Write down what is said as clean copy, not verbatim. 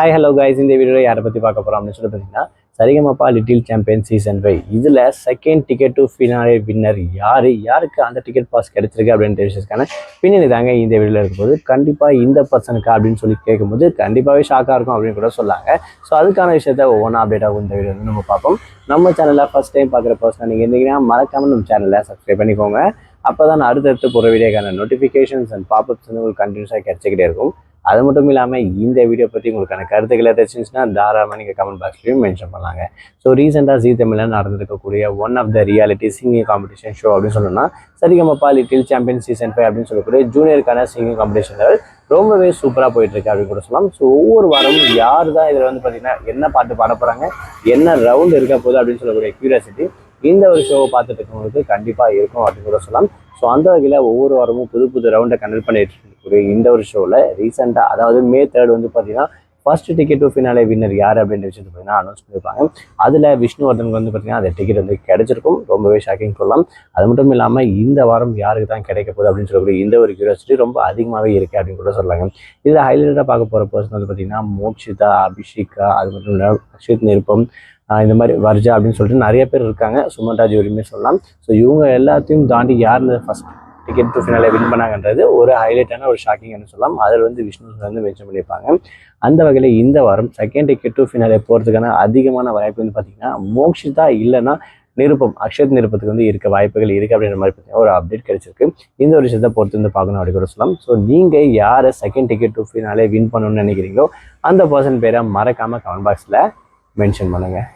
Hi hello guys, இந்த வீடியோவில் யாரை பற்றி பார்க்க போகிறோம் அப்படின்னு சொல்லி பார்த்தீங்கன்னா சரிகமபா லிட்டில் சாம்பியன் சீசன் 5 இதில் second ticket to finale winner யாருக்கு அந்த டிக்கெட் பாஸ் கிடைச்சிருக்கு அப்படின்ற விஷயத்துக்கான பின்னணி தாங்க இந்த வீடியோவில் இருக்கும்போது கண்டிப்பாக இந்த பர்சனுக்கு அப்படின்னு சொல்லி கேட்கும்போது கண்டிப்பாகவே ஷாக்காக இருக்கும் அப்படின்னு கூட சொல்லாங்க. ஸோ அதுக்கான விஷயத்த ஒவ்வொன்றா அப்டேட் ஆகும் இந்த வீடியோ நம்ம பார்ப்போம். நம்ம சேனலில் ஃபஸ்ட் டைம் பார்க்குற பர்சன் நீங்கள் இருந்தீங்கன்னா மறக்காமல் நம்ம சேனலில் சப்ஸ்கிரைப் பண்ணிக்கோங்க. அப்போ தான் அடுத்தடுத்து போகிற வீடியோக்கான நோட்டிஃபிகேஷன்ஸ் அண்ட் பாப்அப்ஸ் வந்து உங்களுக்கு கண்டினியூஸாக கிடைச்சிக்கிட்டே இருக்கும். அது மட்டும் இல்லாமல் இந்த வீடியோ பற்றி உங்களுக்கான கருத்துக்கள் ஏதாச்சுன்னா தாராளமாக நீங்கள் கமெண்ட் பாக்ஸ்லையும் மென்ஷன் பண்ணலாங்க. ஸோ ரீசெண்டாக ஜீ தமிழில் நடந்திருக்கக்கூடிய one of the reality singing competition show அப்படின்னு சொல்லணும்னா சரிகமபா லிட்டில் சாம்பியன் சீசன் 5 அப்படின்னு சொல்லக்கூடிய ஜூனியருக்கான சிங்கிங் காம்படிஷன் ரொம்பவே சூப்பராக போயிட்டு இருக்கு அப்படின்னு கூட சொல்லலாம். ஸோ ஒவ்வொரு வாரமும் யார் தான் இதில் வந்து பார்த்தீங்கன்னா என்ன பாட்டு பாட போகிறாங்க, என்ன ரவுண்ட் இருக்க போகுது அப்படின்னு சொல்லக்கூடிய கியூரியாசிட்டி இந்த ஒரு ஷோவை பார்த்துட்டு இருக்கவங்களுக்கு கண்டிப்பாக இருக்கும் அப்படின்னு கூட சொல்லலாம். ஸோ அந்த வகையில் ஒவ்வொரு வாரமும் புது ரவுண்டை கண்டக்ட் பண்ணிட்டு இருக்கக்கூடிய இந்த ஒரு ஷோவில் ரீசெண்டாக அதாவது மே 3 வந்து பார்த்தீங்கன்னா first ticket to finale winner யார் அப்படின்ற விஷயத்தை பார்த்தீங்கன்னா அனௌன்ஸ் பண்ணியிருப்பாங்க. அதில் விஷ்ணுவர்தனுக்கு வந்து பார்த்தீங்கன்னா அந்த டிக்கெட் வந்து கிடைச்சிருக்கும். ரொம்பவே ஷாக்கிங் சொல்லலாம். அது மட்டும் இல்லாமல் இந்த வாரம் யாருக்கு தான் கிடைக்க போகுது அப்படின்னு சொல்லக்கூடிய இந்த ஒரு கியூரியாசிட்டி ரொம்ப அதிகமாகவே இருக்குது அப்படின்னு கூட சொல்லலாங்க. இதில் ஹைலைட்டாக பார்க்க போகிற பர்சன் வந்து பார்த்தீங்கன்னா மோக்ஷிதா, அபிஷேகா, அது மட்டும் இல்லாமல் அக்ஷித் நிருப்பம், இந்த மாதிரி வர்ஜா அப்படின்னு சொல்லிட்டு நிறைய பேர் இருக்காங்க. சுமன்ராஜ் ஜோடியுமே சொல்லலாம். ஸோ இவங்க எல்லாத்தையும் தாண்டி யார் first ticket to finale win பண்ணாங்கன்றது ஒரு ஹைலைட்டான ஒரு ஷாக்கிங்னு சொல்லலாம். அதில் வந்து விஷ்ணு வந்து மென்ஷன் பண்ணியிருப்பாங்க. அந்த வகையில் இந்த வாரம் செகண்ட் டிக்கெட் டு ஃபினாலே போகிறதுக்கான அதிகமான வாய்ப்பு வந்து பார்த்தீங்கன்னா மோக்ஷிதா இல்லைன்னா நிருப்பம், அக்ஷத் நிருப்பத்துக்கு வந்து இருக்க வாய்ப்புகள் இருக்குது அப்படின்ற மாதிரி பார்த்தீங்கன்னா ஒரு அப்டேட் கிடைச்சிருக்கு. இந்த ஒரு விஷயத்தை பொறுத்து வந்து பார்க்கணும் அப்படி கூட சொல்லலாம். ஸோ நீங்கள் யாரை second ticket to finale win பண்ணணும்னு நினைக்கிறீங்களோ அந்த பர்சன் பேரை மறக்காமல் கமெண்ட் பாக்ஸில் மென்ஷன் பண்ணுங்கள்.